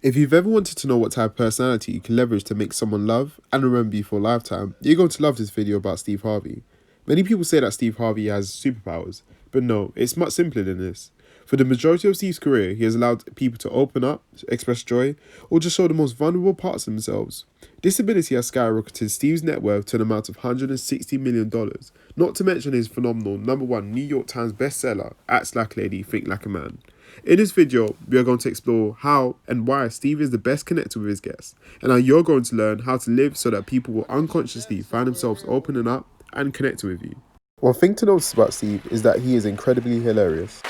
If you've ever wanted to know what type of personality you can leverage to make someone love and remember you for a lifetime, you're going to love this video about Steve Harvey. Many people say that Steve Harvey has superpowers, but no, it's much simpler than this. For the majority of Steve's career, he has allowed people to open up, express joy, or just show the most vulnerable parts of themselves. This ability has skyrocketed Steve's net worth to an amount of $160 million, not to mention his phenomenal #1 New York Times Bestseller, Act Like a Lady, Think Like a Man. In this video, we are going to explore how and why Steve is the best connector with his guests, and how you're going to learn how to live so that people will unconsciously find themselves opening up and connecting with you. One thing to notice about Steve is that he is incredibly hilarious.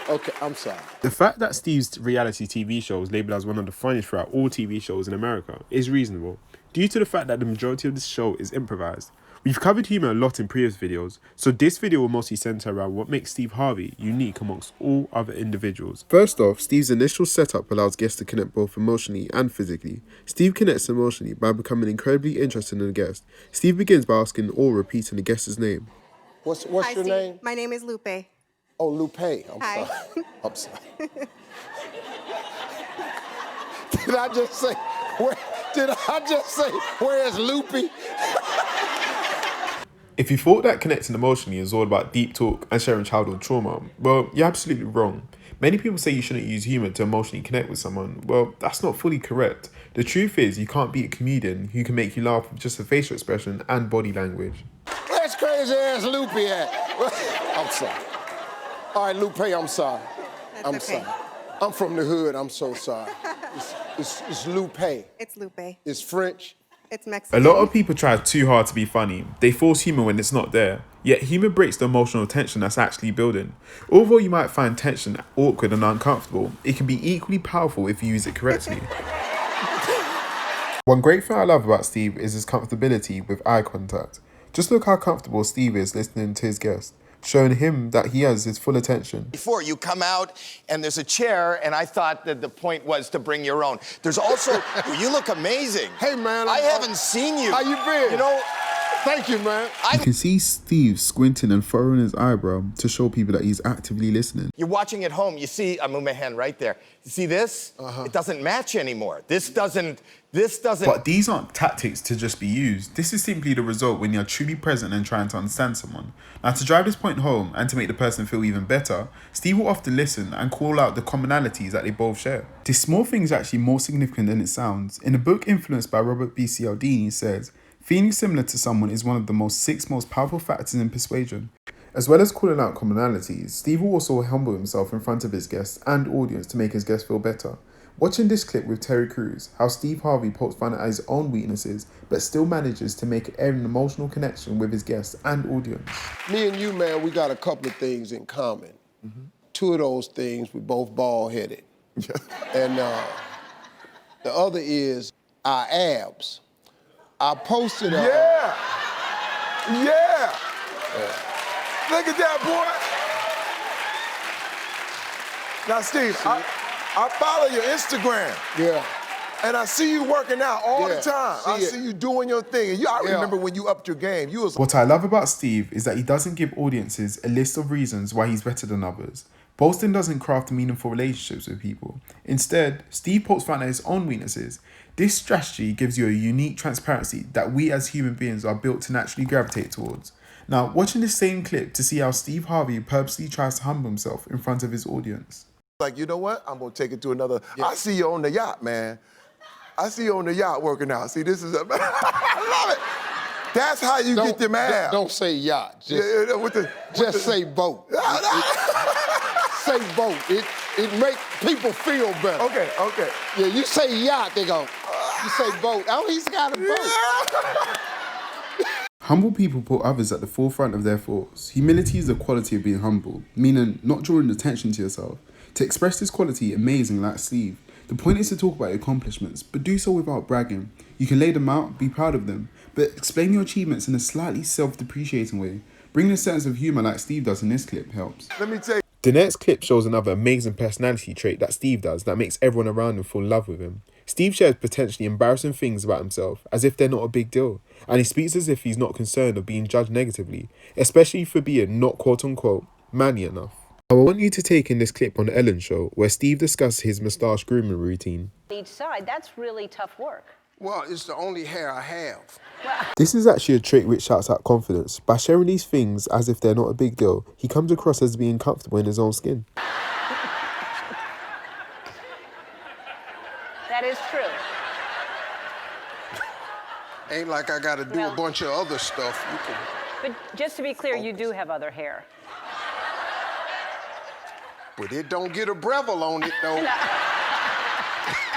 Okay, I'm sorry. The fact that Steve's reality TV show is labelled as one of the funniest throughout all TV shows in America is reasonable, due to the fact that the majority of this show is improvised. We've covered humour a lot in previous videos, so this video will mostly centre around what makes Steve Harvey unique amongst all other individuals. First off, Steve's initial setup allows guests to connect both emotionally and physically. Steve connects emotionally by becoming incredibly interested in the guest. Steve begins by asking or repeating the guest's name. What's Hi, your Steve. name? My name is Lupe. Oh, Lupe. I'm Hi. sorry. I'm sorry. Did I just say, where's Lupe? If you thought that connecting emotionally is all about deep talk and sharing childhood trauma, well, you're absolutely wrong. Many people say you shouldn't use humour to emotionally connect with someone. Well, that's not fully correct. The truth is, you can't beat a comedian who can make you laugh with just a facial expression and body language. Where's crazy ass Lupe at? I'm sorry. All right, Lupe, I'm sorry. I'm okay. sorry. I'm from the hood. I'm so sorry. It's Lupe. It's Lupe. It's French. It's Mexican. A lot of people try too hard to be funny. They force humour when it's not there. Yet humour breaks the emotional tension that's actually building. Although you might find tension awkward and uncomfortable, it can be equally powerful if you use it correctly. One great thing I love about Steve is his comfortability with eye contact. Just look how comfortable Steve is listening to his guest, showing him that he has his full attention. Before you come out and there's a chair, and I thought that the point was to bring your own. There's also, you look amazing. Hey, man. I haven't seen you. How you been? You know, thank you, man. You can see Steve squinting and furrowing his eyebrow to show people that he's actively listening. You're watching at home. You see, I move my hand right there. You see this? It doesn't match anymore. This doesn't. But these aren't tactics to just be used. This is simply the result when you're truly present and trying to understand someone. Now, to drive this point home and to make the person feel even better, Steve will often listen and call out the commonalities that they both share. This small thing is actually more significant than it sounds. In a book influenced by Robert B. Cialdini, says, feeling similar to someone is one of the six most powerful factors in persuasion. As well as calling out commonalities, Steve will also humble himself in front of his guests and audience to make his guests feel better. Watching this clip with Terry Crews, how Steve Harvey pokes fun at his own weaknesses, but still manages to make an emotional connection with his guests and audience. Me and you, man, we got a couple of things in common. Two of those things, we both bald-headed. And the other is our abs. I posted a... Yeah! Look at that, boy! Now, Steve, I follow your Instagram. Yeah. And I see you working out all the time. I see you doing your thing. And I remember when you upped your game, you was... What I love about Steve is that he doesn't give audiences a list of reasons why he's better than others. Boasting doesn't craft meaningful relationships with people. Instead, Steve pokes fun at his own weaknesses. This strategy gives you a unique transparency that we as human beings are built to naturally gravitate towards. Now, watching this same clip to see how Steve Harvey purposely tries to humble himself in front of his audience. Like, you know what? I'm gonna take it to another... I see you on the yacht, man. I see you on the yacht working out. See, this is a... I love it. That's how you get them abs. Don't say yacht. Just say boat. Say boat. It makes people feel better. Okay. Yeah, you say yacht, they go, you say boat. Oh, he's got a boat. Humble people put others at the forefront of their thoughts. Humility is the quality of being humble, meaning not drawing attention to yourself. To express this quality amazing like Steve, the point is to talk about your accomplishments, but do so without bragging. You can lay them out, be proud of them, but explain your achievements in a slightly self-depreciating way. Bringing a sense of humour like Steve does in this clip helps. Let me tell you. The next clip shows another amazing personality trait that Steve does that makes everyone around him fall in love with him. Steve shares potentially embarrassing things about himself as if they're not a big deal, and he speaks as if he's not concerned of being judged negatively, especially for being not quote-unquote manly enough. I want you to take in this clip on The Ellen Show where Steve discussed his moustache grooming routine. Each side, that's really tough work. Well, it's the only hair I have. This is actually a trick which shouts out confidence. By sharing these things as if they're not a big deal, he comes across as being comfortable in his own skin. That is true. Ain't like I gotta do a bunch of other stuff. You can... But just to be clear, you do have other hair. But it don't get a Breville on it, though.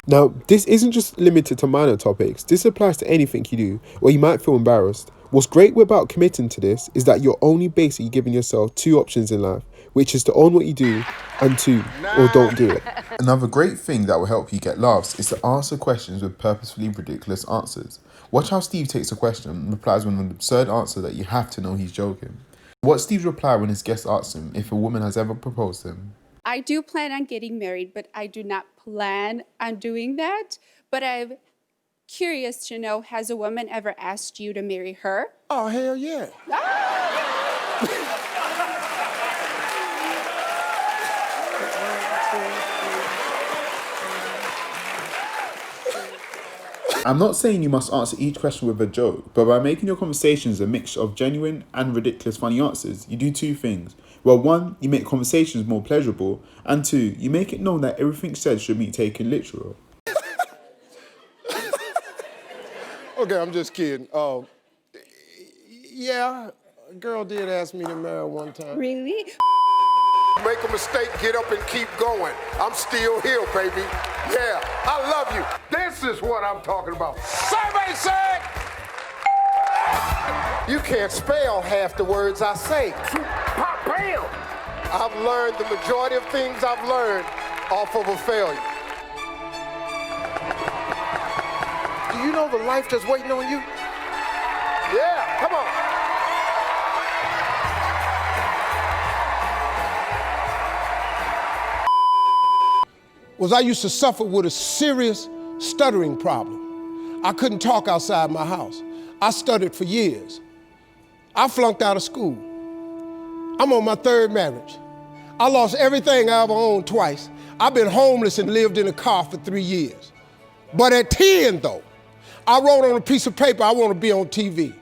Now, this isn't just limited to minor topics. This applies to anything you do, or you might feel embarrassed. What's great about committing to this is that you're only basically giving yourself two options in life, which is to own what you do, and two, or don't do it. Another great thing that will help you get laughs is to answer questions with purposefully ridiculous answers. Watch how Steve takes a question and replies with an absurd answer that you have to know he's joking. What's Steve's reply when his guest asks him if a woman has ever proposed to him? I do plan on getting married, but I do not plan on doing that. But I'm curious to know, has a woman ever asked you to marry her? Oh, hell yeah. I'm not saying you must answer each question with a joke, but by making your conversations a mixture of genuine and ridiculous funny answers, you do two things. Well, one, you make conversations more pleasurable, and two, you make it known that everything said should be taken literal. Okay, I'm just kidding. Yeah, a girl did ask me to marry her one time. Really? Make a mistake, get up and keep going. I'm still here, baby. Yeah, I love you. This is what I'm talking about. Survey said! You can't spell half the words I say. Pop, bam! I've learned the majority of things I've learned off of a failure. Do you know the life that's waiting on you? Yeah, come on. I used to suffer with a serious stuttering problem. I couldn't talk outside my house. I stuttered for years. I flunked out of school. I'm on my third marriage. I lost everything I ever owned twice. I've been homeless and lived in a car for 3 years. But at 10, though, I wrote on a piece of paper, I want to be on TV.